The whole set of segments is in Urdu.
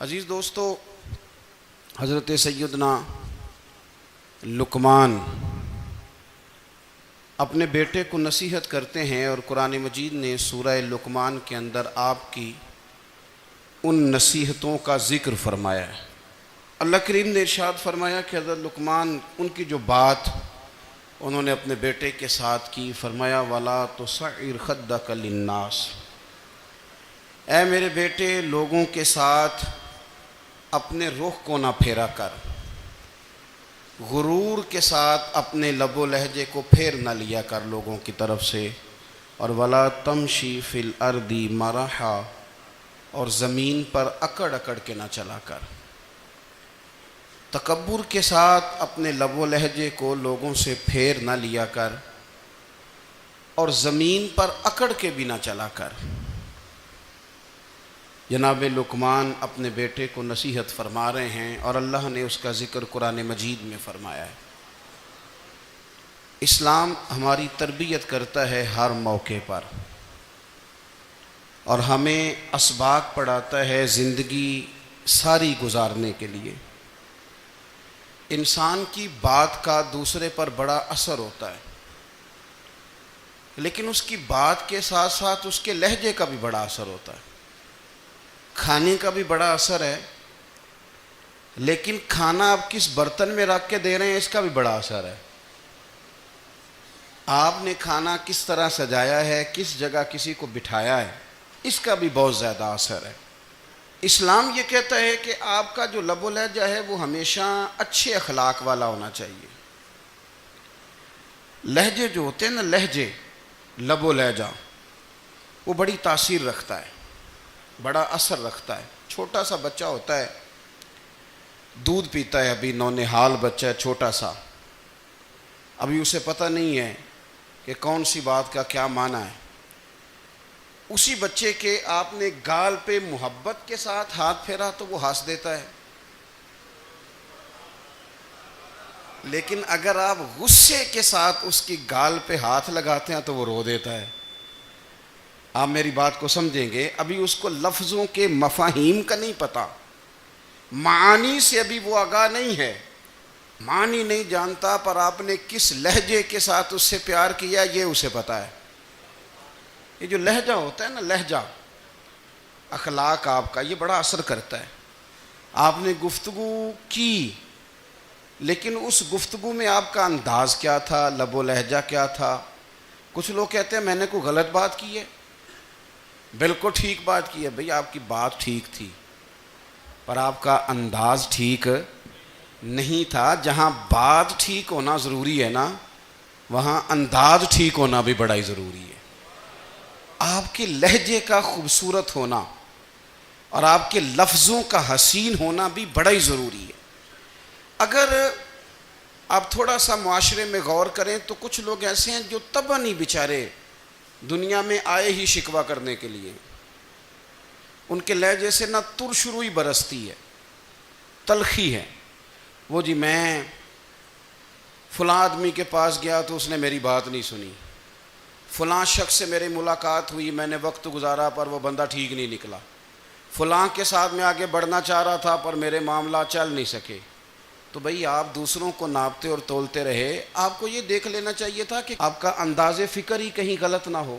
عزیز دوستو، حضرت سیدنا لقمان اپنے بیٹے کو نصیحت کرتے ہیں، اور قرآن مجید نے سورہ لقمان کے اندر آپ کی ان نصیحتوں کا ذکر فرمایا ہے۔ اللہ کریم نے ارشاد فرمایا کہ حضرت لقمان ان کی جو بات انہوں نے اپنے بیٹے کے ساتھ کی، فرمایا وَلَا تُصَعِّرْ خَدَّكَ لِلنَّاسِ، اے میرے بیٹے لوگوں کے ساتھ اپنے رخ کو نہ پھیرا کر، غرور کے ساتھ اپنے لب و لہجے کو پھیر نہ لیا کر لوگوں کی طرف سے، اور وَلَا تَمْشِي فِي الْأَرْضِ مَرَحًا، اور زمین پر اکڑ اکڑ کے نہ چلا کر۔ تکبر کے ساتھ اپنے لب و لہجے کو لوگوں سے پھیر نہ لیا کر، اور زمین پر اکڑ کے بھی نہ چلا کر۔ جناب لقمان اپنے بیٹے کو نصیحت فرما رہے ہیں، اور اللہ نے اس کا ذکر قرآن مجید میں فرمایا ہے۔ اسلام ہماری تربیت کرتا ہے ہر موقع پر، اور ہمیں اسباق پڑھاتا ہے زندگی ساری گزارنے کے لیے۔ انسان کی بات کا دوسرے پر بڑا اثر ہوتا ہے، لیکن اس کی بات کے ساتھ ساتھ اس کے لہجے کا بھی بڑا اثر ہوتا ہے۔ کھانے کا بھی بڑا اثر ہے، لیکن کھانا آپ کس برتن میں رکھ کے دے رہے ہیں اس کا بھی بڑا اثر ہے۔ آپ نے کھانا کس طرح سجایا ہے، کس جگہ کسی کو بٹھایا ہے، اس کا بھی بہت زیادہ اثر ہے۔ اسلام یہ کہتا ہے کہ آپ کا جو لب و لہجہ ہے وہ ہمیشہ اچھے اخلاق والا ہونا چاہیے۔ لہجے جو ہوتے ہیں نا، لہجے، لب و لہجہ، وہ بڑی تاثیر رکھتا ہے، بڑا اثر رکھتا ہے۔ چھوٹا سا بچہ ہوتا ہے، دودھ پیتا ہے، ابھی نونہال بچہ ہے چھوٹا سا، ابھی اسے پتہ نہیں ہے کہ کون سی بات کا کیا معنی ہے۔ اسی بچے کے آپ نے گال پہ محبت کے ساتھ ہاتھ پھیرا تو وہ ہنس دیتا ہے، لیکن اگر آپ غصے کے ساتھ اس کی گال پہ ہاتھ لگاتے ہیں تو وہ رو دیتا ہے۔ آپ میری بات کو سمجھیں گے، ابھی اس کو لفظوں کے مفاہیم کا نہیں پتہ، معانی سے ابھی وہ آگاہ نہیں ہے، معنی نہیں جانتا، پر آپ نے کس لہجے کے ساتھ اس سے پیار کیا یہ اسے پتہ ہے۔ یہ جو لہجہ ہوتا ہے نا، لہجہ، اخلاق آپ کا، یہ بڑا اثر کرتا ہے۔ آپ نے گفتگو کی، لیکن اس گفتگو میں آپ کا انداز کیا تھا، لب و لہجہ کیا تھا۔ کچھ لوگ کہتے ہیں میں نے کوئی غلط بات کی ہے، بالکل ٹھیک بات کی ہے۔ بھئی آپ کی بات ٹھیک تھی، پر آپ کا انداز ٹھیک نہیں تھا۔ جہاں بات ٹھیک ہونا ضروری ہے نا، وہاں انداز ٹھیک ہونا بھی بڑا ہی ضروری ہے۔ آپ کے لہجے کا خوبصورت ہونا اور آپ کے لفظوں کا حسین ہونا بھی بڑا ہی ضروری ہے۔ اگر آپ تھوڑا سا معاشرے میں غور کریں تو کچھ لوگ ایسے ہیں جو طبعاً ہی بیچارے دنیا میں آئے ہی شکوہ کرنے کے لیے، ان کے لہجے سے نہ ترش روئی برستی ہے، تلخی ہے۔ وہ جی میں فلاں آدمی کے پاس گیا تو اس نے میری بات نہیں سنی، فلاں شخص سے میری ملاقات ہوئی، میں نے وقت گزارا پر وہ بندہ ٹھیک نہیں نکلا، فلاں کے ساتھ میں آگے بڑھنا چاہ رہا تھا پر میرے معاملات چل نہیں سکے۔ تو بھئی آپ دوسروں کو ناپتے اور تولتے رہے، آپ کو یہ دیکھ لینا چاہیے تھا کہ آپ کا انداز فکر ہی کہیں غلط نہ ہو۔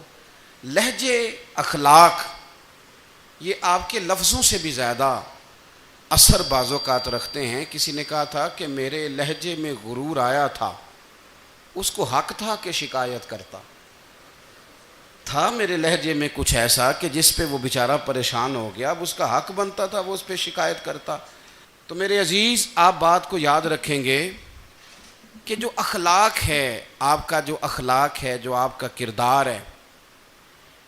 لہجے، اخلاق، یہ آپ کے لفظوں سے بھی زیادہ اثر بعض اوقات رکھتے ہیں۔ کسی نے کہا تھا کہ میرے لہجے میں غرور آیا تھا، اس کو حق تھا کہ شکایت کرتا تھا، میرے لہجے میں کچھ ایسا کہ جس پہ وہ بیچارہ پریشان ہو گیا، اب اس کا حق بنتا تھا وہ اس پہ شکایت کرتا۔ تو میرے عزیز، آپ بات کو یاد رکھیں گے کہ جو اخلاق ہے، آپ کا جو اخلاق ہے، جو آپ کا کردار ہے،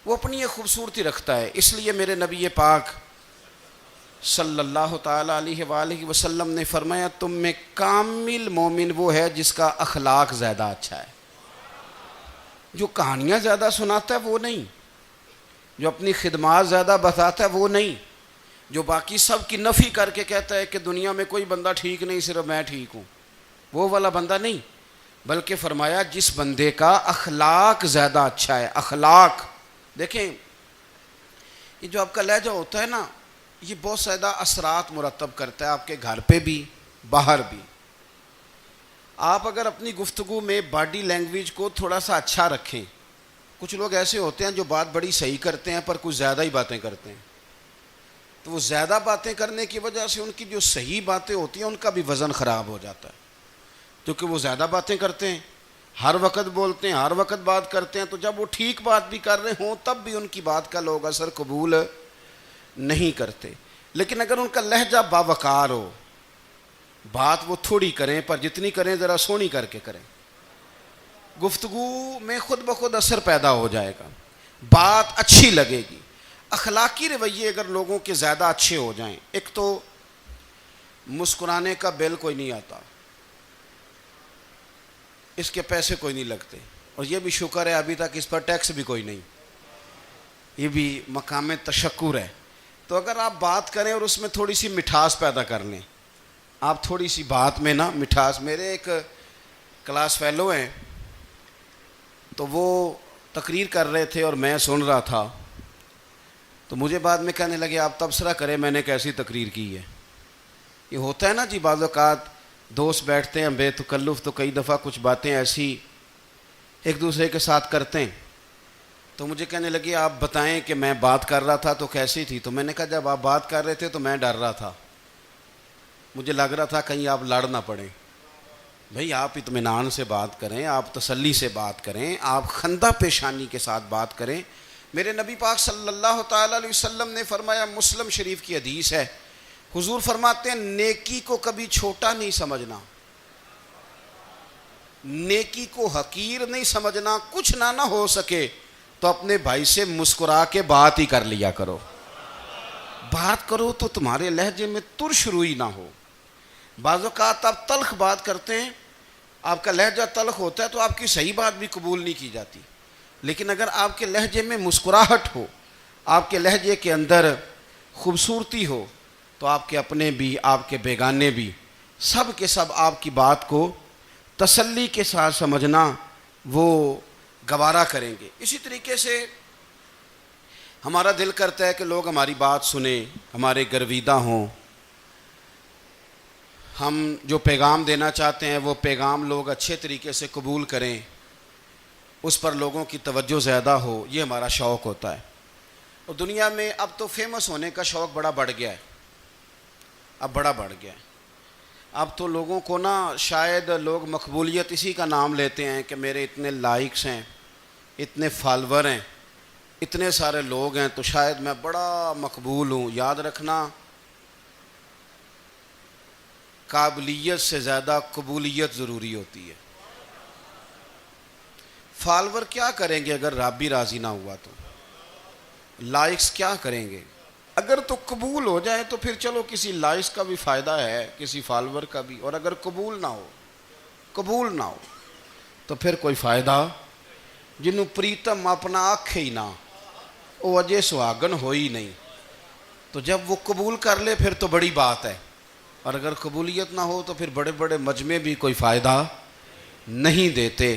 وہ اپنی ایک خوبصورتی رکھتا ہے۔ اس لیے میرے نبی پاک صلی اللہ تعالیٰ علیہ وآلہ وسلم نے فرمایا تم میں کامل مومن وہ ہے جس کا اخلاق زیادہ اچھا ہے۔ جو کہانیاں زیادہ سناتا ہے وہ نہیں، جو اپنی خدمات زیادہ بتاتا ہے وہ نہیں، جو باقی سب کی نفی کر کے کہتا ہے کہ دنیا میں کوئی بندہ ٹھیک نہیں، صرف میں ٹھیک ہوں، وہ والا بندہ نہیں، بلکہ فرمایا جس بندے کا اخلاق زیادہ اچھا ہے۔ اخلاق دیکھیں، یہ جو آپ کا لہجہ ہوتا ہے نا، یہ بہت زیادہ اثرات مرتب کرتا ہے آپ کے گھر پہ بھی باہر بھی. آپ اگر اپنی گفتگو میں باڈی لینگویج کو تھوڑا سا اچھا رکھیں. کچھ لوگ ایسے ہوتے ہیں جو بات بڑی صحیح کرتے ہیں پر کچھ زیادہ ہی باتیں کرتے ہیں, تو وہ زیادہ باتیں کرنے کی وجہ سے ان کی جو صحیح باتیں ہوتی ہیں ان کا بھی وزن خراب ہو جاتا ہے, کیونکہ وہ زیادہ باتیں کرتے ہیں, ہر وقت بولتے ہیں, ہر وقت بات کرتے ہیں. تو جب وہ ٹھیک بات بھی کر رہے ہوں تب بھی ان کی بات کا لوگ اثر قبول نہیں کرتے. لیکن اگر ان کا لہجہ باوقار ہو, بات وہ تھوڑی کریں پر جتنی کریں ذرا سونی کر کے کریں, گفتگو میں خود بخود اثر پیدا ہو جائے گا, بات اچھی لگے گی. اخلاقی رویے اگر لوگوں کے زیادہ اچھے ہو جائیں, ایک تو مسکرانے کا بل کوئی نہیں آتا, اس کے پیسے کوئی نہیں لگتے, اور یہ بھی شکر ہے ابھی تک اس پر ٹیکس بھی کوئی نہیں, یہ بھی مقام تشکر ہے. تو اگر آپ بات کریں اور اس میں تھوڑی سی مٹھاس پیدا کر لیں, آپ تھوڑی سی بات میں نا مٹھاس. میرے ایک کلاس فیلو ہیں, تو وہ تقریر کر رہے تھے اور میں سن رہا تھا, تو مجھے بعد میں کہنے لگے آپ تبصرہ کریں میں نے کیسی تقریر کی ہے. یہ ہوتا ہے نا جی, بعض اوقات دوست بیٹھتے ہیں بے تکلف تو کئی دفعہ کچھ باتیں ایسی ایک دوسرے کے ساتھ کرتے ہیں. تو مجھے کہنے لگے آپ بتائیں کہ میں بات کر رہا تھا تو کیسی تھی. تو میں نے کہا جب آپ بات کر رہے تھے تو میں ڈر رہا تھا, مجھے لگ رہا تھا کہیں آپ لڑ نہ پڑیں. بھئی آپ اطمینان سے بات کریں, آپ تسلی سے بات کریں, آپ خندہ پیشانی کے ساتھ بات کریں. میرے نبی پاک صلی اللہ تعالی علیہ وسلم نے فرمایا, مسلم شریف کی حدیث ہے, حضور فرماتے ہیں نیکی کو کبھی چھوٹا نہیں سمجھنا, نیکی کو حقیر نہیں سمجھنا. کچھ نہ ہو سکے تو اپنے بھائی سے مسکرا کے بات ہی کر لیا کرو. بات کرو تو تمہارے لہجے میں ترش روئی نہ ہو. بعض اوقات آپ تلخ بات کرتے ہیں, آپ کا لہجہ تلخ ہوتا ہے تو آپ کی صحیح بات بھی قبول نہیں کی جاتی. لیکن اگر آپ کے لہجے میں مسکراہٹ ہو, آپ کے لہجے کے اندر خوبصورتی ہو, تو آپ کے اپنے بھی آپ کے بیگانے بھی سب کے سب آپ کی بات کو تسلی کے ساتھ سمجھنا وہ گوارا کریں گے. اسی طریقے سے ہمارا دل کرتا ہے کہ لوگ ہماری بات سنیں, ہمارے گرویدہ ہوں, ہم جو پیغام دینا چاہتے ہیں وہ پیغام لوگ اچھے طریقے سے قبول کریں, اس پر لوگوں کی توجہ زیادہ ہو, یہ ہمارا شوق ہوتا ہے. اور دنیا میں اب تو فیمس ہونے کا شوق بڑا بڑھ گیا ہے, اب بڑا بڑھ گیا ہے. اب تو لوگوں کو نا شاید لوگ مقبولیت اسی کا نام لیتے ہیں کہ میرے اتنے لائکس ہیں, اتنے فالور ہیں, اتنے سارے لوگ ہیں تو شاید میں بڑا مقبول ہوں. یاد رکھنا, قابلیت سے زیادہ قبولیت ضروری ہوتی ہے. فالور کیا کریں گے اگر رب بھی راضی نہ ہوا تو؟ لائکس کیا کریں گے؟ اگر تو قبول ہو جائے تو پھر چلو کسی لائکس کا بھی فائدہ ہے, کسی فالور کا بھی. اور اگر قبول نہ ہو تو پھر کوئی فائدہ. جنوں پریتم اپنا آکھے ہی نہ, وہ اجے سہاگن ہوئی نہیں. تو جب وہ قبول کر لے پھر تو بڑی بات ہے, اور اگر قبولیت نہ ہو تو پھر بڑے بڑے مجمع بھی کوئی فائدہ نہیں دیتے.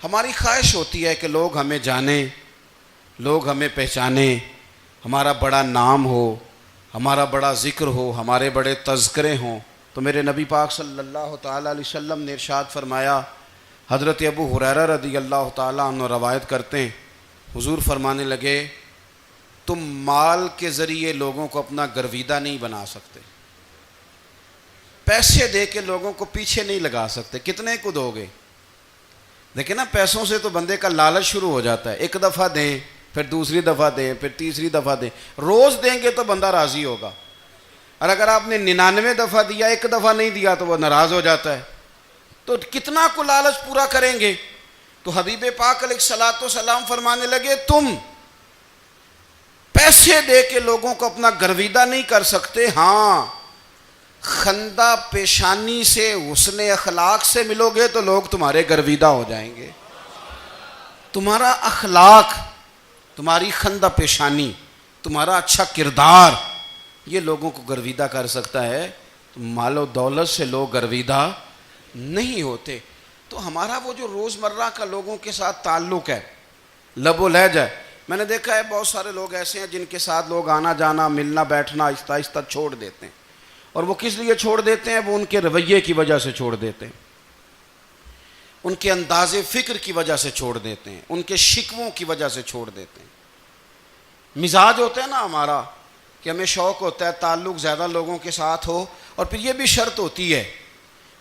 ہماری خواہش ہوتی ہے کہ لوگ ہمیں جانیں, لوگ ہمیں پہچانیں, ہمارا بڑا نام ہو, ہمارا بڑا ذکر ہو, ہمارے بڑے تذکرے ہوں. تو میرے نبی پاک صلی اللہ تعالیٰ علیہ وسلم نے ارشاد فرمایا, حضرت ابو ہریرہ رضی اللہ تعالیٰ عنہ روایت کرتے ہیں, حضور فرمانے لگے تم مال کے ذریعے لوگوں کو اپنا گرویدہ نہیں بنا سکتے, پیسے دے کے لوگوں کو پیچھے نہیں لگا سکتے. کتنے کو دو گے؟ دیکھیں نا, پیسوں سے تو بندے کا لالچ شروع ہو جاتا ہے. ایک دفعہ دیں, پھر دوسری دفعہ دیں, پھر تیسری دفعہ دیں. روز دیں گے تو بندہ راضی ہوگا, اور اگر آپ نے 99 دفعہ دیا, ایک دفعہ نہیں دیا تو وہ ناراض ہو جاتا ہے. تو کتنا کو لالچ پورا کریں گے؟ تو حبیب پاک علیہ الصلوۃ والسلام فرمانے لگے تم پیسے دے کے لوگوں کو اپنا گرویدہ نہیں کر سکتے, ہاں خندہ پیشانی سے, حسن اخلاق سے ملو گے تو لوگ تمہارے گرویدہ ہو جائیں گے. تمہارا اخلاق, تمہاری خندہ پیشانی, تمہارا اچھا کردار, یہ لوگوں کو گرویدہ کر سکتا ہے. مال و دولت سے لوگ گرویدہ نہیں ہوتے. تو ہمارا وہ جو روزمرہ کا لوگوں کے ساتھ تعلق ہے, لب و لہجہ ہے, میں نے دیکھا ہے بہت سارے لوگ ایسے ہیں جن کے ساتھ لوگ آنا جانا ملنا بیٹھنا آہستہ آہستہ چھوڑ دیتے ہیں، اور وہ کس لیے چھوڑ دیتے ہیں؟ وہ ان کے رویے کی وجہ سے چھوڑ دیتے ہیں، ان کے انداز فکر کی وجہ سے چھوڑ دیتے ہیں، ان کے شکووں کی وجہ سے چھوڑ دیتے ہیں۔ مزاج ہوتا ہے نا ہمارا کہ ہمیں شوق ہوتا ہے تعلق زیادہ لوگوں کے ساتھ ہو، اور پھر یہ بھی شرط ہوتی ہے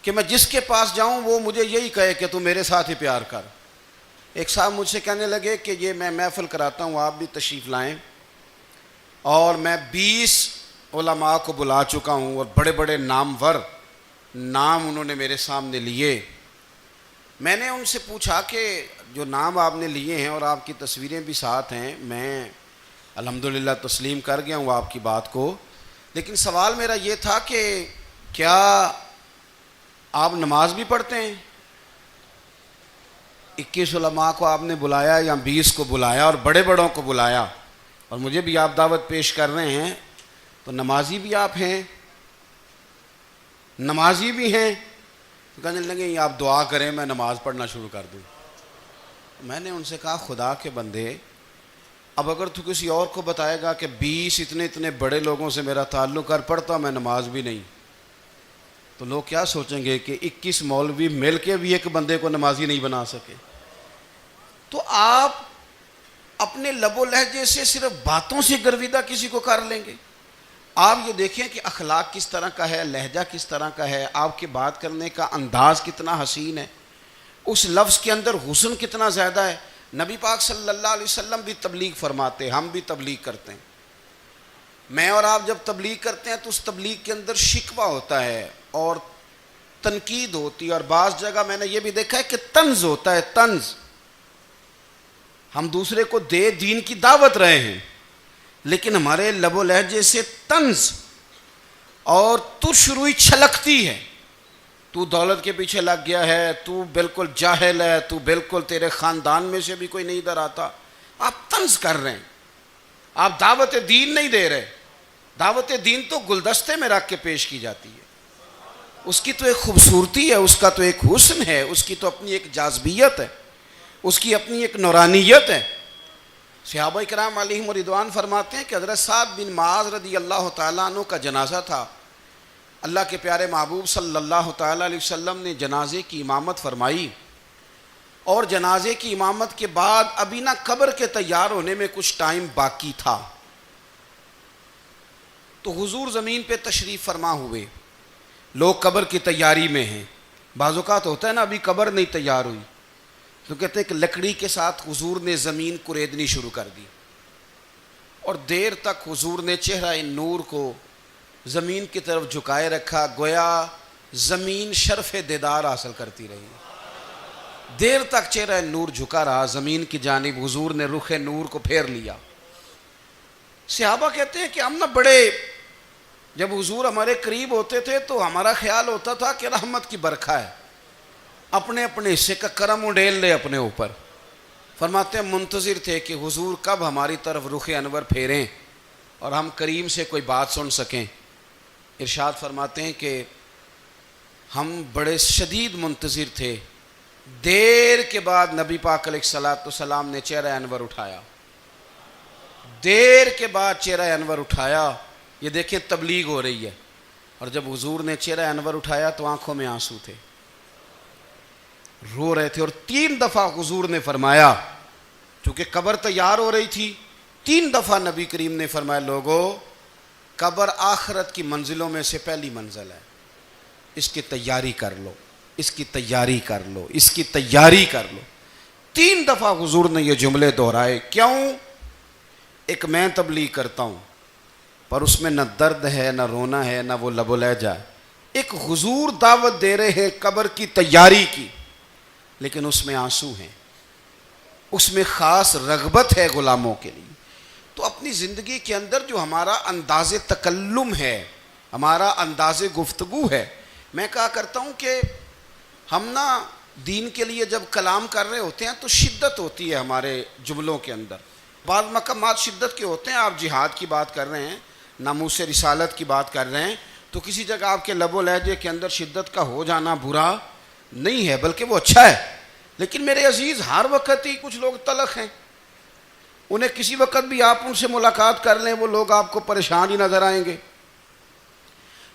کہ میں جس کے پاس جاؤں وہ مجھے یہی کہے کہ تو میرے ساتھ ہی پیار کر۔ ایک صاحب مجھ سے کہنے لگے کہ یہ میں محفل کراتا ہوں، آپ بھی تشریف لائیں، اور میں 20 علماء کو بلا چکا ہوں، اور بڑے بڑے نامور نام انہوں نے میرے سامنے لیے۔ میں نے ان سے پوچھا کہ جو نام آپ نے لیے ہیں اور آپ کی تصویریں بھی ساتھ ہیں، میں الحمدللہ تسلیم کر گیا ہوں آپ کی بات کو، لیکن سوال میرا یہ تھا کہ کیا آپ نماز بھی پڑھتے ہیں؟ 21 علماء کو آپ نے بلایا یا 20 کو بلایا اور بڑے بڑوں کو بلایا، اور مجھے بھی آپ دعوت پیش کر رہے ہیں، تو نمازی بھی آپ ہیں؟ نمازی بھی ہیں؟ کہنے لگے آپ دعا کریں میں نماز پڑھنا شروع کر دوں۔ میں نے ان سے کہا خدا کے بندے، اب اگر تو کسی اور کو بتائے گا کہ 20 اتنے بڑے لوگوں سے میرا تعلق کر پڑتا میں نماز بھی نہیں، تو لوگ کیا سوچیں گے کہ 21 مولوی مل کے بھی ایک بندے کو نمازی نہیں بنا سکے۔ تو آپ اپنے لب و لہجے سے صرف باتوں سے گرویدہ کسی کو کر لیں گے؟ آپ یہ دیکھیں کہ اخلاق کس طرح کا ہے، لہجہ کس طرح کا ہے، آپ کے بات کرنے کا انداز کتنا حسین ہے، اس لفظ کے اندر حسن کتنا زیادہ ہے۔ نبی پاک صلی اللہ علیہ وسلم بھی تبلیغ فرماتے، ہم بھی تبلیغ کرتے ہیں۔ میں اور آپ جب تبلیغ کرتے ہیں تو اس تبلیغ کے اندر شکوہ ہوتا ہے اور تنقید ہوتی ہے، اور بعض جگہ میں نے یہ بھی دیکھا ہے کہ طنز ہوتا ہے، طنز۔ ہم دوسرے کو دین کی دعوت رہے ہیں، لیکن ہمارے لب و لہجے سے طنز اور ترش روئی چھلکتی ہے۔ تو دولت کے پیچھے لگ گیا ہے، تو بالکل جاہل ہے، تو بالکل تیرے خاندان میں سے بھی کوئی نہیں ادھر آتا۔ آپ طنز کر رہے ہیں، آپ دعوت دین نہیں دے رہے۔ دعوت دین تو گلدستے میں رکھ کے پیش کی جاتی ہے، اس کی تو ایک خوبصورتی ہے، اس کا تو ایک حسن ہے، اس کی تو اپنی ایک جاذبیت ہے، اس کی اپنی ایک نورانیت ہے۔ صحابہ کرام علیہم رضوان فرماتے ہیں کہ حضرت سعد بن معاذ رضی اللہ تعالیٰ عنہ کا جنازہ تھا، اللہ کے پیارے محبوب صلی اللہ تعالیٰ علیہ وسلم نے جنازے کی امامت فرمائی، اور جنازے کی امامت کے بعد ابھی نہ قبر کے تیار ہونے میں کچھ ٹائم باقی تھا، تو حضور زمین پہ تشریف فرما ہوئے، لوگ قبر کی تیاری میں ہیں۔ بعض اوقات ہوتا ہے نا ابھی قبر نہیں تیار ہوئی، تو کہتے ہیں کہ لکڑی کے ساتھ حضور نے زمین کریدنی شروع کر دی، اور دیر تک حضور نے چہرہ نور کو زمین کی طرف جھکائے رکھا، گویا زمین شرف دیدار حاصل کرتی رہی۔ دیر تک چہرہ نور جھکا رہا زمین کی جانب، حضور نے رخ نور کو پھیر لیا۔ صحابہ کہتے ہیں کہ ہم نہ بڑے، جب حضور ہمارے قریب ہوتے تھے تو ہمارا خیال ہوتا تھا کہ رحمت کی برکھا ہے، اپنے اپنے حصے کا کرم اڈیل لے اپنے اوپر۔ فرماتے ہیں منتظر تھے کہ حضور کب ہماری طرف رخ انور پھیریں اور ہم کریم سے کوئی بات سن سکیں۔ ارشاد فرماتے ہیں کہ ہم بڑے شدید منتظر تھے، دیر کے بعد نبی پاک علیہ الصلوۃ والسلام نے چہرہ انور اٹھایا، دیر کے بعد چہرہ انور اٹھایا۔ یہ دیکھیں تبلیغ ہو رہی ہے، اور جب حضور نے چہرہ انور اٹھایا تو آنکھوں میں آنسو تھے، رو رہے تھے، اور 3 دفعہ حضور نے فرمایا، چونکہ قبر تیار ہو رہی تھی، 3 دفعہ نبی کریم نے فرمایا لوگو قبر آخرت کی منزلوں میں سے پہلی منزل ہے، اس کی تیاری کر لو، اس کی تیاری کر لو، اس کی تیاری کر لو۔ 3 دفعہ حضور نے یہ جملے دہرائے۔ کیوں؟ ایک میں تبلیغ کرتا ہوں پر اس میں نہ درد ہے، نہ رونا ہے، نہ وہ لب و لہجہ ہے۔ ایک حضور دعوت دے رہے ہیں قبر کی تیاری کی، لیکن اس میں آنسو ہیں، اس میں خاص رغبت ہے غلاموں کے لیے۔ تو اپنی زندگی کے اندر جو ہمارا انداز تکلم ہے، ہمارا انداز گفتگو ہے، میں کہا کرتا ہوں کہ ہم نا دین کے لیے جب کلام کر رہے ہوتے ہیں تو شدت ہوتی ہے ہمارے جملوں کے اندر، بعض مقامات شدت کے ہوتے ہیں۔ آپ جہاد کی بات کر رہے ہیں، ناموس رسالت کی بات کر رہے ہیں، تو کسی جگہ آپ کے لب و لہجے کے اندر شدت کا ہو جانا برا نہیں ہے، بلکہ وہ اچھا ہے۔ لیکن میرے عزیز ہر وقت ہی کچھ لوگ تلخ ہیں، انہیں کسی وقت بھی آپ ان سے ملاقات کر لیں وہ لوگ آپ کو پریشان ہی نظر آئیں گے۔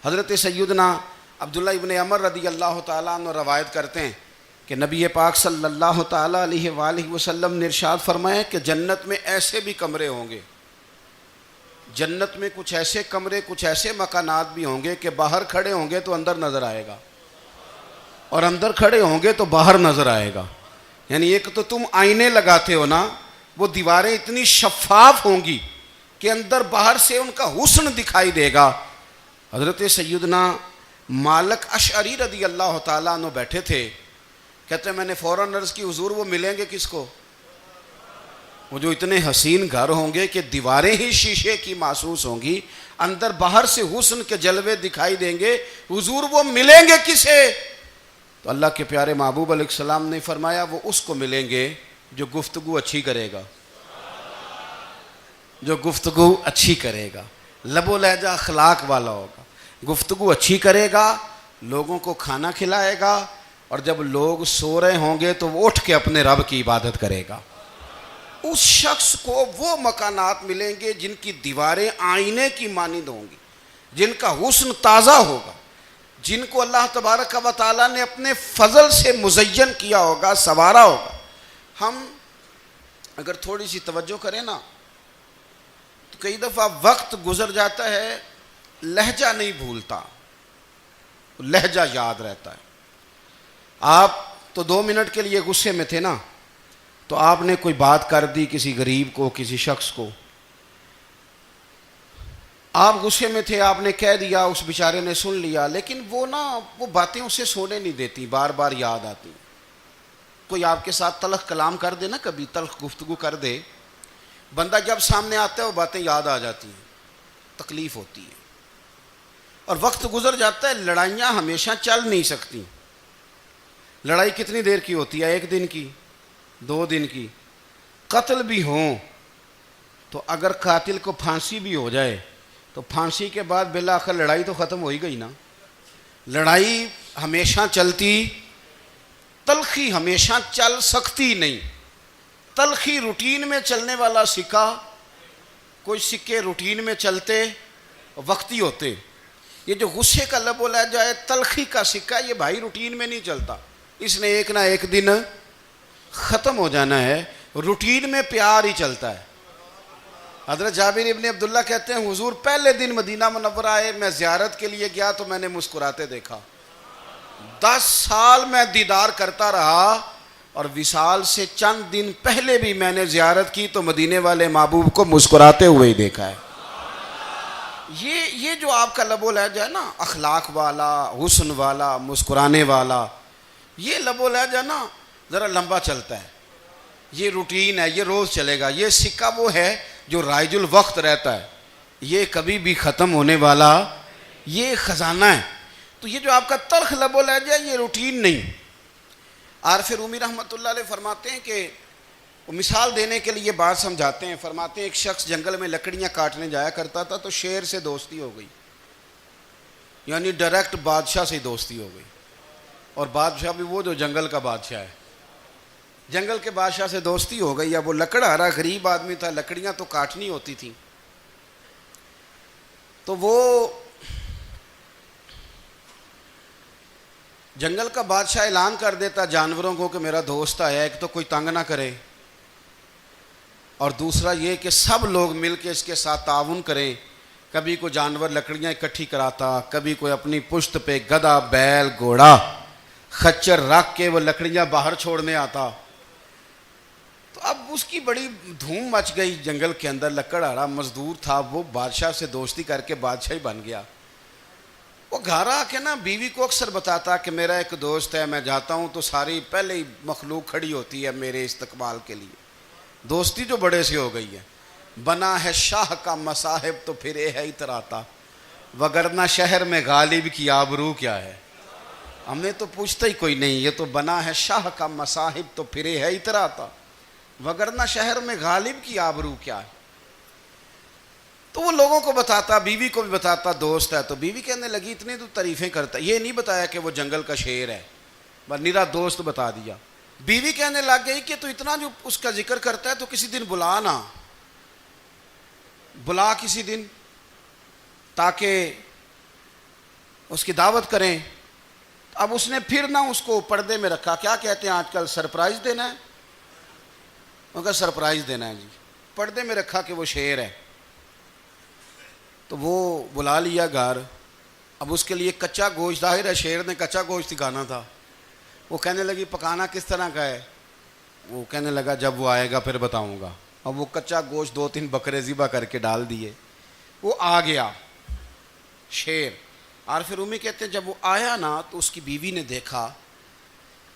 حضرت سیدنا عبداللہ ابن عمر رضی اللہ تعالیٰ عنہ روایت کرتے ہیں کہ نبی پاک صلی اللہ تعالیٰ علیہ وآلہ وسلم نے ارشاد فرمایا کہ جنت میں ایسے بھی کمرے ہوں گے، جنت میں کچھ ایسے کمرے، کچھ ایسے مکانات بھی ہوں گے کہ باہر کھڑے ہوں گے تو اندر نظر آئے گا، اور اندر کھڑے ہوں گے تو باہر نظر آئے گا۔ یعنی ایک تو تم آئینے لگاتے ہو نا، وہ دیواریں اتنی شفاف ہوں گی کہ اندر باہر سے ان کا حسن دکھائی دے گا۔ حضرت سیدنا مالک اشعری رضی اللہ تعالیٰ عنہ بیٹھے تھے، کہتے ہیں میں نے فوراً عرض کی حضور وہ ملیں گے کس کو؟ وہ جو اتنے حسین گھر ہوں گے کہ دیواریں ہی شیشے کی محسوس ہوں گی، اندر باہر سے حسن کے جلوے دکھائی دیں گے، حضور وہ ملیں گے کسے؟ تو اللہ کے پیارے محبوب علیہ السلام نے فرمایا وہ اس کو ملیں گے جو گفتگو اچھی کرے گا، جو گفتگو اچھی کرے گا، لب و لہجہ اخلاق والا ہوگا، گفتگو اچھی کرے گا، لوگوں کو کھانا کھلائے گا، اور جب لوگ سو رہے ہوں گے تو وہ اٹھ کے اپنے رب کی عبادت کرے گا۔ اس شخص کو وہ مکانات ملیں گے جن کی دیواریں آئینے کی مانند ہوں گی، جن کا حسن تازہ ہوگا، جن کو اللہ تبارک و تعالیٰ نے اپنے فضل سے مزین کیا ہوگا، سنوارا ہوگا۔ ہم اگر تھوڑی سی توجہ کریں نا تو کئی دفعہ وقت گزر جاتا ہے، لہجہ نہیں بھولتا، لہجہ یاد رہتا ہے۔ آپ تو 2 منٹ کے لیے غصے میں تھے نا، تو آپ نے کوئی بات کر دی کسی غریب کو، کسی شخص کو، آپ غصے میں تھے، آپ نے کہہ دیا، اس بیچارے نے سن لیا، لیکن وہ باتیں اسے سونے نہیں دیتی، بار بار یاد آتی۔ کوئی آپ کے ساتھ تلخ کلام کر دے نا، کبھی تلخ گفتگو کر دے، بندہ جب سامنے آتا ہے وہ باتیں یاد آ جاتی ہیں، تکلیف ہوتی ہے، اور وقت گزر جاتا ہے۔ لڑائیاں ہمیشہ چل نہیں سکتی۔ لڑائی کتنی دیر کی ہوتی ہے؟ 1 دن کی، 2 دن کی۔ قتل بھی ہوں تو اگر قاتل کو پھانسی بھی ہو جائے تو پھانسی کے بعد بالآخر لڑائی تو ختم ہو ہی گئی نا۔ لڑائی ہمیشہ چلتی، تلخی ہمیشہ چل سکتی نہیں۔ تلخی روٹین میں چلنے والا سکہ، کوئی سکے روٹین میں چلتے وقتی ہوتے، یہ جو غصے کا لب و لہجہ ہے، تلخی کا سکہ، یہ بھائی روٹین میں نہیں چلتا، اس نے ایک نہ ایک دن ختم ہو جانا ہے۔ روٹین میں پیار ہی چلتا ہے۔ حضرت جابر ابن عبداللہ کہتے ہیں حضور پہلے دن مدینہ منورہ آئے، میں زیارت کے لیے گیا تو میں نے مسکراتے دیکھا۔ 10 سال میں دیدار کرتا رہا، اور وصال سے چند دن پہلے بھی میں نے زیارت کی تو مدینے والے محبوب کو مسکراتے ہوئے ہی دیکھا ہے۔ یہ جو آپ کا لب و لہجہ ہے نا، اخلاق والا، حسن والا، مسکرانے والا، یہ لب و لہجہ نا ذرا لمبا چلتا ہے، یہ روٹین ہے، یہ روز چلے گا۔ یہ سکہ وہ ہے جو رائج الوقت رہتا ہے، یہ کبھی بھی ختم ہونے والا یہ خزانہ ہے۔ تو یہ جو آپ کا تلخ لب و لہجہ ہے، یہ روٹین نہیں۔ عارف رومی رحمۃ اللہ علیہ فرماتے ہیں کہ وہ مثال دینے کے لیے بات سمجھاتے ہیں، فرماتے ہیں ایک شخص جنگل میں لکڑیاں کاٹنے جایا کرتا تھا تو شیر سے دوستی ہو گئی، یعنی ڈائریکٹ بادشاہ سے دوستی ہو گئی، اور بادشاہ بھی وہ جو جنگل کا بادشاہ ہے، جنگل کے بادشاہ سے دوستی ہو گئی۔ اب وہ لکڑہارا غریب آدمی تھا، لکڑیاں تو کاٹنی ہوتی تھیں، تو وہ جنگل کا بادشاہ اعلان کر دیتا جانوروں کو کہ میرا دوست آیا، ایک تو کوئی تنگ نہ کرے، اور دوسرا یہ کہ سب لوگ مل کے اس کے ساتھ تعاون کریں۔ کبھی کوئی جانور لکڑیاں اکٹھی کراتا، کبھی کوئی اپنی پشت پہ گدھا، بیل، گھوڑا، خچر رکھ کے وہ لکڑیاں باہر چھوڑنے آتا۔ تو اب اس کی بڑی دھوم مچ گئی جنگل کے اندر، لکڑہارا مزدور تھا، وہ بادشاہ سے دوستی کر کے بادشاہ ہی بن گیا۔ وہ گھر آ کے نا بیوی کو اکثر بتاتا کہ میرا ایک دوست ہے، میں جاتا ہوں تو ساری پہلے ہی مخلوق کھڑی ہوتی ہے میرے استقبال کے لیے۔ دوستی جو بڑے سے ہو گئی ہے، بنا ہے شاہ کا مصاحب تو پھرے ہے اتراتا، وگرنہ شہر میں غالب کی آبرو کیا ہے۔ ہم نے تو پوچھتا ہی کوئی نہیں، یہ تو بنا ہے شاہ کا مصاحب تو پھرے ہے اتراتا، وگرنہ شہر میں غالب کی آبرو کیا ہے۔ تو وہ لوگوں کو بتاتا، بیوی کو بھی بتاتا دوست ہے، تو بیوی کہنے لگی اتنی تو تعریفیں کرتا، یہ نہیں بتایا کہ وہ جنگل کا شیر ہے، بس نیرا دوست بتا دیا۔ بیوی کہنے لگ گئی کہ تو اتنا جو اس کا ذکر کرتا ہے تو کسی دن بلا نا، بلا کسی دن تاکہ اس کی دعوت کریں. اب اس نے پھر نہ اس کو پردے میں رکھا. کیا کہتے ہیں آج کل؟ سرپرائز دینا ہے. ان کا سرپرائز دینا ہے جی. پردے میں رکھا کہ وہ شیر ہے. تو وہ بلا لیا گھر. اب اس کے لیے کچا گوشت، ظاہر ہے شیر نے کچا گوشت کھانا تھا. وہ کہنے لگی پکانا کس طرح کا ہے؟ وہ کہنے لگا جب وہ آئے گا پھر بتاؤں گا. اب وہ کچا گوشت 2-3 بکرے ذبح کر کے ڈال دیے. وہ آ گیا شیر. اور پھر امی کہتے ہیں جب وہ آیا نا تو اس کی بیوی نے دیکھا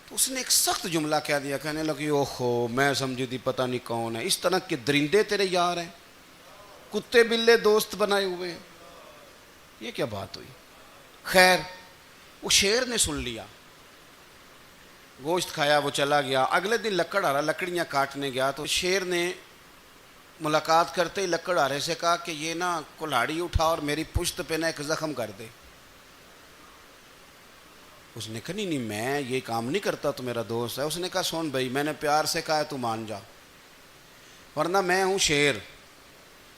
تو اس نے ایک سخت جملہ کہہ دیا. کہنے لگی اوہو میں سمجھی تھی پتہ نہیں کون ہے. اس طرح کے درندے تیرے یار ہیں، کتے بلے دوست بنائے ہوئے ہیں. یہ کیا بات ہوئی؟ خیر وہ شیر نے سن لیا، گوشت کھایا، وہ چلا گیا. اگلے دن لکڑ ہارا لکڑیاں کاٹنے گیا تو شیر نے ملاقات کرتے ہی لکڑ ہارے سے کہا کہ یہ نا کلاڑی اٹھا اور میری پشت پہ نا ایک زخم کر دے. اس نے کہا نہیں میں یہ کام نہیں کرتا، تو میرا دوست ہے. اس نے کہا سن بھائی میں نے پیار سے کہا ہے تو مان جا، ورنہ میں ہوں شیر،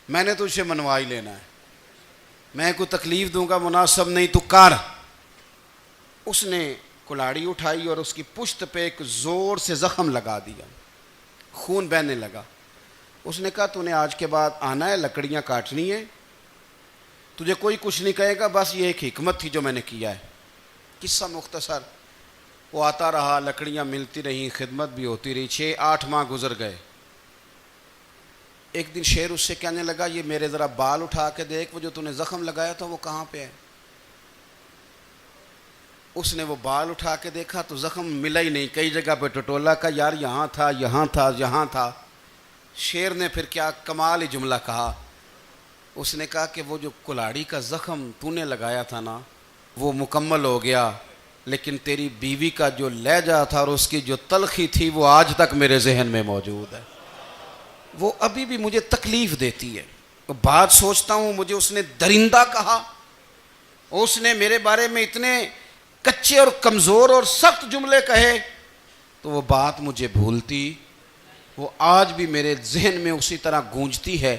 میں نے تجھ سے منوا ہی لینا ہے. میں کوئی تکلیف دوں گا مناسب نہیں، تو کر. اس نے کلاڑی اٹھائی اور اس کی پشت پہ ایک زور سے زخم لگا دیا، خون بہنے لگا. اس نے کہا تو نے آج کے بعد آنا ہے، لکڑیاں کاٹنی ہے، تجھے کوئی کچھ نہیں کہے گا، بس یہ ایک حکمت تھی جو میں نے کیا ہے. قصہ مختصر. وہ آتا رہا، لکڑیاں ملتی رہیں، خدمت بھی ہوتی رہی. 6-8 ماہ گزر گئے. ایک دن شیر اس سے کہنے لگا یہ میرے ذرا بال اٹھا کے دیکھ، وہ جو تو نے زخم لگایا تھا وہ کہاں پہ ہے؟ اس نے وہ بال اٹھا کے دیکھا تو زخم ملا ہی نہیں. کئی جگہ پہ ٹٹولا کا یار یہاں تھا یہاں تھا یہاں تھا. شیر نے پھر کیا کمال ہی جملہ کہا. اس نے کہا کہ وہ جو کلاڑی کا زخم تو نے لگایا تھا نا وہ مکمل ہو گیا، لیکن تیری بیوی کا جو لہجہ تھا اور اس کی جو تلخی تھی وہ آج تک میرے ذہن میں موجود ہے. وہ ابھی بھی مجھے تکلیف دیتی ہے. بات سوچتا ہوں مجھے اس نے درندہ کہا، اس نے میرے بارے میں اتنے کچے اور کمزور اور سخت جملے کہے، تو وہ بات مجھے بھولتی، وہ آج بھی میرے ذہن میں اسی طرح گونجتی ہے.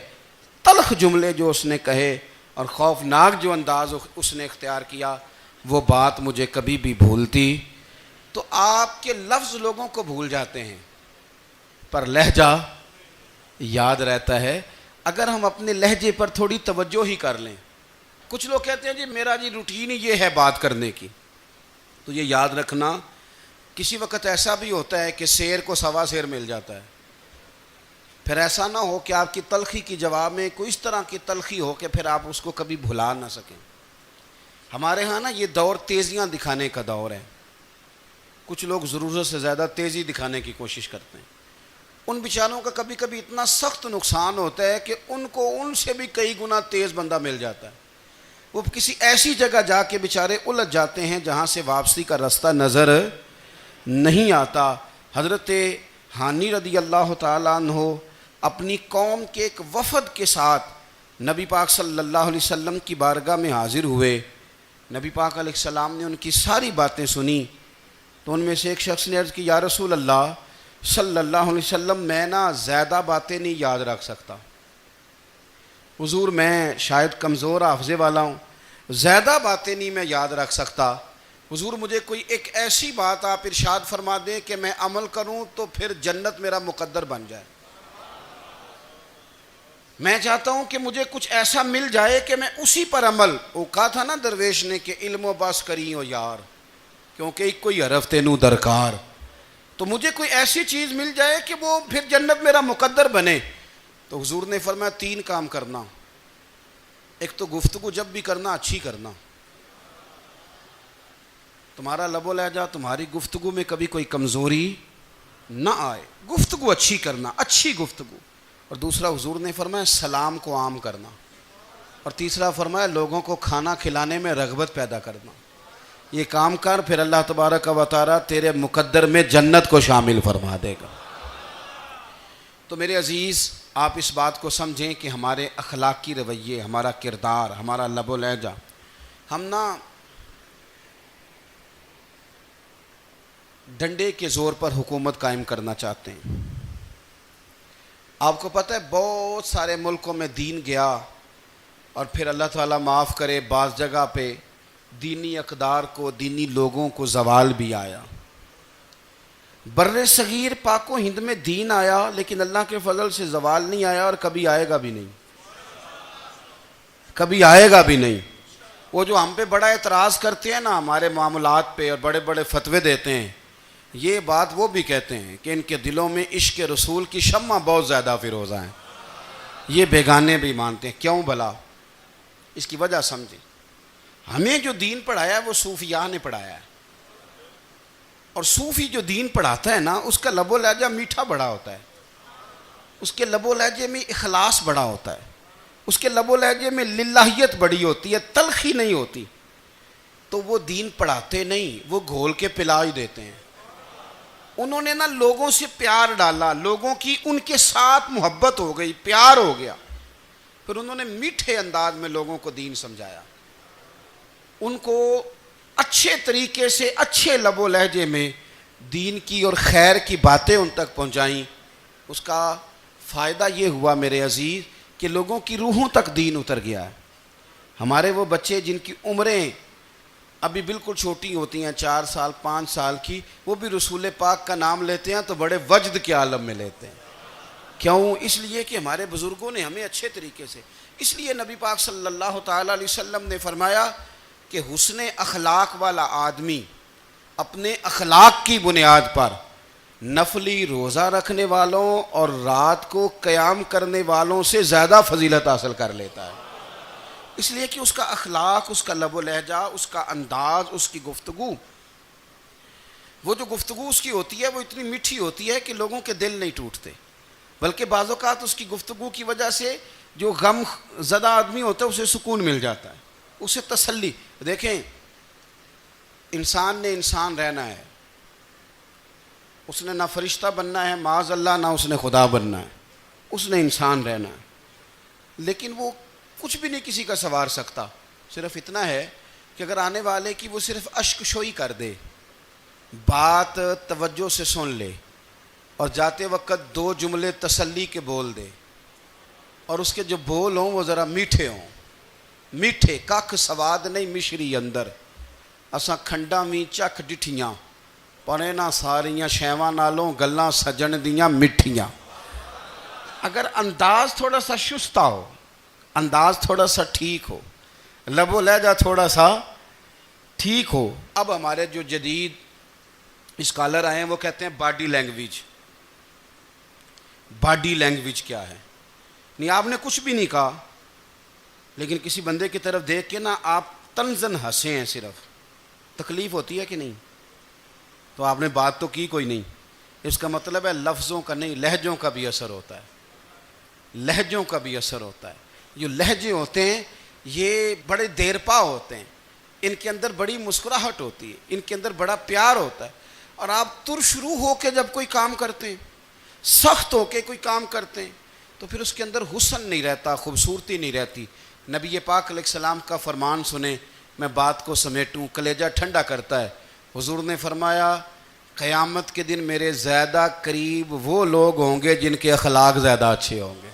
تلخ جملے جو اس نے کہے اور خوفناک جو انداز اس نے اختیار کیا، وہ بات مجھے کبھی بھی بھولتی. تو آپ کے لفظ لوگوں کو بھول جاتے ہیں پر لہجہ یاد رہتا ہے اگر ہم اپنے لہجے پر تھوڑی توجہ ہی کر لیں. کچھ لوگ کہتے ہیں جی میرا جی روٹین ہی یہ ہے بات کرنے کی. تو یہ یاد رکھنا کسی وقت ایسا بھی ہوتا ہے کہ شیر کو سوا شیر مل جاتا ہے. پھر ایسا نہ ہو کہ آپ کی تلخی کی جواب میں کوئی اس طرح کی تلخی ہو کہ پھر آپ اس کو کبھی بھلا نہ سکیں. ہمارے ہاں نا یہ دور تیزیاں دکھانے کا دور ہے. کچھ لوگ ضرورت سے زیادہ تیزی دکھانے کی کوشش کرتے ہیں. ان بیچاروں کا کبھی کبھی اتنا سخت نقصان ہوتا ہے کہ ان کو ان سے بھی کئی گنا تیز بندہ مل جاتا ہے. وہ کسی ایسی جگہ جا کے بیچارے الجھ جاتے ہیں جہاں سے واپسی کا راستہ نظر نہیں آتا. حضرت ہانی رضی اللہ تعالیٰ عنہ اپنی قوم کے ایک وفد کے ساتھ نبی پاک صلی اللہ علیہ وسلم کی بارگاہ میں حاضر ہوئے. نبی پاک علیہ السلام نے ان کی ساری باتیں سنی. تو ان میں سے ایک شخص نے عرض کی یا رسول اللہ صلی اللہ علیہ وسلم میں نا زیادہ باتیں نہیں یاد رکھ سکتا. حضور میں شاید کمزور حافظے والا ہوں، زیادہ باتیں نہیں میں یاد رکھ سکتا. حضور مجھے کوئی ایک ایسی بات آپ ارشاد فرما دیں کہ میں عمل کروں تو پھر جنت میرا مقدر بن جائے. میں چاہتا ہوں کہ مجھے کچھ ایسا مل جائے کہ میں اسی پر عمل. وہ کہا تھا نا درویش نے کہ علم و بس کری ہو یار کیونکہ ایک کوئی حرف تینوں درکار. تو مجھے کوئی ایسی چیز مل جائے کہ وہ پھر جنت میرا مقدر بنے. تو حضور نے فرمایا 3 کام کرنا. ایک تو گفتگو جب بھی کرنا اچھی کرنا. تمہارا لب و لہجہ تمہاری گفتگو میں کبھی کوئی کمزوری نہ آئے. گفتگو اچھی کرنا، اچھی گفتگو. اور دوسرا حضور نے فرمایا سلام کو عام کرنا. اور تیسرا فرمایا لوگوں کو کھانا کھلانے میں رغبت پیدا کرنا. یہ کام کر پھر اللہ تبارک و تعالی تیرے مقدر میں جنت کو شامل فرما دے گا. تو میرے عزیز آپ اس بات کو سمجھیں کہ ہمارے اخلاقی رویے، ہمارا کردار، ہمارا لب و لہجہ، ہم نا ڈنڈے کے زور پر حکومت قائم کرنا چاہتے ہیں. آپ کو پتہ ہے بہت سارے ملکوں میں دین گیا اور پھر اللہ تعالیٰ معاف کرے بعض جگہ پہ دینی اقدار کو، دینی لوگوں کو زوال بھی آیا۔ بر صغیر پاک و ہند میں دین آیا لیکن اللہ کے فضل سے زوال نہیں آیا اور کبھی آئے گا بھی نہیں، کبھی آئے گا بھی نہیں۔ وہ جو ہم پہ بڑا اعتراض کرتے ہیں نا ہمارے معاملات پہ اور بڑے بڑے فتوے دیتے ہیں، یہ بات وہ بھی کہتے ہیں کہ ان کے دلوں میں عشق رسول کی شمع بہت زیادہ فیروزہ ہیں، یہ بیگانے بھی مانتے ہیں۔ کیوں بھلا؟ اس کی وجہ سمجھیں، ہمیں جو دین پڑھایا ہے وہ صوفیاء نے پڑھایا ہے، اور صوفی جو دین پڑھاتا ہے نا اس کا لب و لہجہ میٹھا بڑا ہوتا ہے، اس کے لب و لہجے میں اخلاص بڑا ہوتا ہے، اس کے لب و لہجے میں للہیت بڑی ہوتی ہے، تلخی نہیں ہوتی۔ تو وہ دین پڑھاتے نہیں، وہ گھول کے پلا ہی دیتے ہیں۔ انہوں نے نا لوگوں سے پیار ڈالا، لوگوں کی ان کے ساتھ محبت ہو گئی، پیار ہو گیا، پھر انہوں نے میٹھے انداز میں لوگوں کو دین سمجھایا، ان کو اچھے طریقے سے اچھے لب و لہجے میں دین کی اور خیر کی باتیں ان تک پہنچائیں۔ اس کا فائدہ یہ ہوا میرے عزیز کہ لوگوں کی روحوں تک دین اتر گیا ہے۔ ہمارے وہ بچے جن کی عمریں ابھی بالکل چھوٹی ہوتی ہیں، 4 سال 5 سال کی، وہ بھی رسول پاک کا نام لیتے ہیں تو بڑے وجد کے عالم میں لیتے ہیں۔ کیوں؟ اس لیے کہ ہمارے بزرگوں نے ہمیں اچھے طریقے سے، اس لیے نبی پاک صلی اللہ تعالیٰ علیہ وسلم نے فرمایا کہ حسن اخلاق والا آدمی اپنے اخلاق کی بنیاد پر نفلی روزہ رکھنے والوں اور رات کو قیام کرنے والوں سے زیادہ فضیلت حاصل کر لیتا ہے، اس لیے کہ اس کا اخلاق، اس کا لب و لہجہ، اس کا انداز، اس کی گفتگو، وہ جو گفتگو اس کی ہوتی ہے وہ اتنی میٹھی ہوتی ہے کہ لوگوں کے دل نہیں ٹوٹتے، بلکہ بعض اوقات اس کی گفتگو کی وجہ سے جو غم زدہ آدمی ہوتا ہے اسے سکون مل جاتا ہے، اسے تسلی۔ دیکھیں، انسان نے انسان رہنا ہے، اس نے نہ فرشتہ بننا ہے معاذ اللہ، نہ اس نے خدا بننا ہے، اس نے انسان رہنا ہے، لیکن وہ کچھ بھی نہیں کسی کا سنوار سکتا، صرف اتنا ہے کہ اگر آنے والے کی وہ صرف اشک شوئی کر دے، بات توجہ سے سن لے اور جاتے وقت 2 جملے تسلی کے بول دے، اور اس کے جو بول ہوں وہ ذرا میٹھے ہوں، میٹھے، ککھ سواد نہیں مشری اندر، اساں کھنڈاں وی چکھ ڈٹھیاں پر انہاں ساریاں شیواں نالوں گلاں سجن دیاں مٹھیاں۔ اگر انداز تھوڑا سا شستہ ہو، انداز تھوڑا سا ٹھیک ہو، لب و لہجہ تھوڑا سا ٹھیک ہو۔ اب ہمارے جو جدید اسکالر آئے ہیں وہ کہتے ہیں باڈی لینگویج۔ باڈی لینگویج کیا ہے؟ نہیں، آپ نے کچھ بھی نہیں کہا لیکن کسی بندے کی طرف دیکھ کے نا آپ طنزاً ہنسے ہیں، صرف تکلیف ہوتی ہے کہ نہیں؟ تو آپ نے بات تو کی کوئی نہیں، اس کا مطلب ہے لفظوں کا نہیں، لہجوں کا بھی اثر ہوتا ہے، لہجوں کا بھی اثر ہوتا ہے۔ جو لہجے ہوتے ہیں یہ بڑے دیر پا ہوتے ہیں، ان کے اندر بڑی مسکراہٹ ہوتی ہے، ان کے اندر بڑا پیار ہوتا ہے، اور آپ ترشروح ہو کے جب کوئی کام کرتے ہیں، سخت ہو کے کوئی کام کرتے ہیں، تو پھر اس کے اندر حسن نہیں رہتا، خوبصورتی نہیں رہتی۔ نبی پاک علیہ السلام کا فرمان سنیں، میں بات کو سمیٹوں، کلیجہ ٹھنڈا کرتا ہے۔ حضور نے فرمایا قیامت کے دن میرے زیادہ قریب وہ لوگ ہوں گے جن کے اخلاق زیادہ اچھے ہوں گے،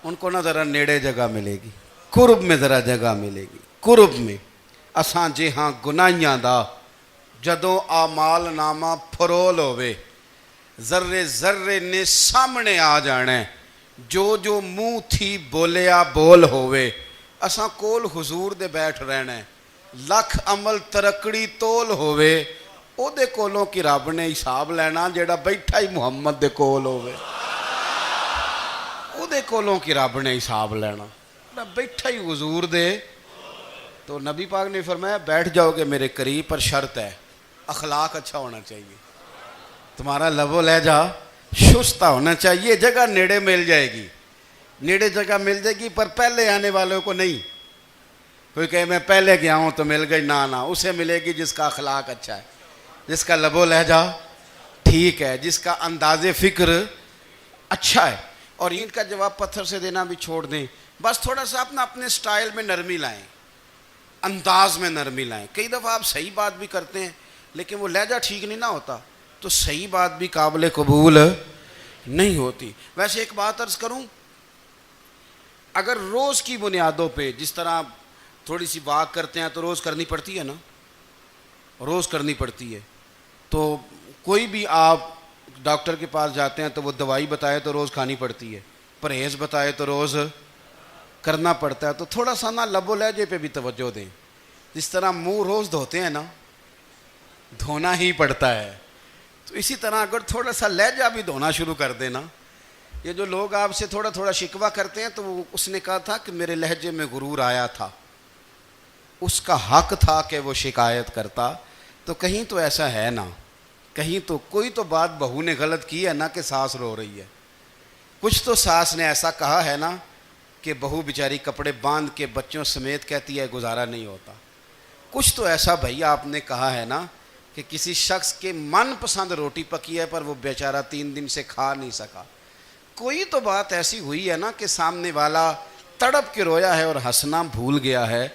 ان کو نہ ذرا نیڑے جگہ ملے گی، قرب میں ذرا جگہ ملے گی، قرب میں۔ اساں جے ہاں گناہیاں دا جدوں اعمال نامہ پھرول ہوئے، ذرے ذرے نے سامنے آ جانے، جو جو منہ تھی بولیا بول ہوئے، اساں کول حضور دے بیٹھ رہنے، لکھ عمل ترکڑی تول ہوئے، او دے کولوں کی رب نے حساب لینا جیڑا بیٹھا ہی محمد دے کول ہوئے، او دے کولوں کی رب نے حساب لینا، بیٹھا ہی حضور دے۔ تو نبی پاک نے فرمایا بیٹھ جاؤ گے میرے قریب، پر شرط ہے اخلاق اچھا ہونا چاہیے، تمہارا لب و لہجہ شستہ ہونا چاہیے، جگہ نیڑے مل جائے گی، نیڑے جگہ مل جائے گی، پر پہلے آنے والوں کو نہیں۔ کوئی کہے میں پہلے گیا ہوں تو مل گئی، نہ اسے ملے گی جس کا اخلاق اچھا ہے، جس کا لب و لہجہ ٹھیک ہے، جس کا انداز فکر اچھا ہے۔ اور اینٹ کا جواب پتھر سے دینا بھی چھوڑ دیں، بس تھوڑا سا اپنے سٹائل میں نرمی لائیں، انداز میں نرمی لائیں۔ کئی دفعہ آپ صحیح بات بھی کرتے ہیں لیکن وہ لہجہ ٹھیک نہیں نہ ہوتا، تو صحیح بات بھی قابل قبول نہیں ہوتی۔ ویسے ایک بات عرض کروں، اگر روز کی بنیادوں پہ، جس طرح تھوڑی سی واک کرتے ہیں تو روز کرنی پڑتی ہے نا، روز کرنی پڑتی ہے، تو کوئی بھی آپ ڈاکٹر کے پاس جاتے ہیں تو وہ دوائی بتائے تو روز کھانی پڑتی ہے، پرہیز بتائے تو روز کرنا پڑتا ہے۔ تو تھوڑا سا نا لب و لہجے پہ بھی توجہ دیں، جس طرح منہ روز دھوتے ہیں نا، دھونا ہی پڑتا ہے، تو اسی طرح اگر تھوڑا سا لہجہ بھی دھونا شروع کر دینا۔ یہ جو لوگ آپ سے تھوڑا تھوڑا شکوہ کرتے ہیں، تو اس نے کہا تھا کہ میرے لہجے میں غرور آیا تھا، اس کا حق تھا کہ وہ شکایت کرتا، تو کہیں تو ایسا ہے نا، کہیں تو کوئی تو بات بہو نے غلط کی ہے نا کہ ساس رو رہی ہے، کچھ تو ساس نے ایسا کہا ہے نا کہ بہو بیچاری کپڑے باندھ کے بچوں سمیت کہتی ہے گزارا نہیں ہوتا، کچھ تو ایسا بھائی آپ نے کہا ہے نا کہ کسی شخص کے من پسند روٹی پکی ہے پر وہ بیچارہ 3 دن سے کھا نہیں سکا، کوئی تو بات ایسی ہوئی ہے نا کہ سامنے والا تڑپ کے رویا ہے اور ہنسنا بھول گیا ہے،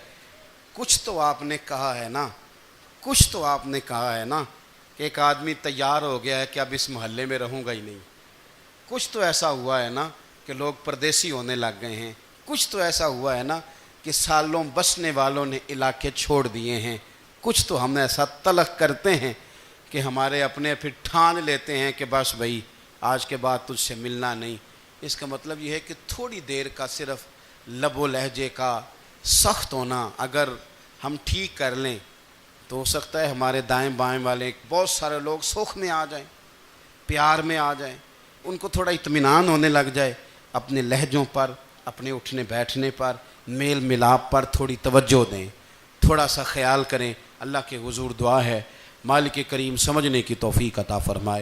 کچھ تو آپ نے کہا ہے نا، کچھ تو آپ نے کہا ہے نا کہ ایک آدمی تیار ہو گیا ہے کہ اب اس محلے میں رہوں گا ہی نہیں، کچھ تو ایسا ہوا ہے نا کہ لوگ پردیسی ہونے لگ گئے ہیں، کچھ تو ایسا ہوا ہے نا کہ سالوں بسنے والوں نے علاقے چھوڑ دیے ہیں، کچھ تو ہم ایسا تلق کرتے ہیں کہ ہمارے اپنے پھر ٹھان لیتے ہیں کہ بس بھائی آج کے بعد تجھ سے ملنا نہیں۔ اس کا مطلب یہ ہے کہ تھوڑی دیر کا صرف لب و لہجے کا سخت ہونا اگر ہم ٹھیک کر لیں تو ہو سکتا ہے ہمارے دائیں بائیں والے بہت سارے لوگ سوکھ میں آ جائیں، پیار میں آ جائیں، ان کو تھوڑا اطمینان ہونے لگ جائے، اپنے لہجوں پر، اپنے اٹھنے بیٹھنے پر، میل ملاپ پر تھوڑی توجہ دیں، تھوڑا سا خیال کریں۔ اللہ کے حضور دعا ہے مالک کریم سمجھنے کی توفیق عطا فرمائے۔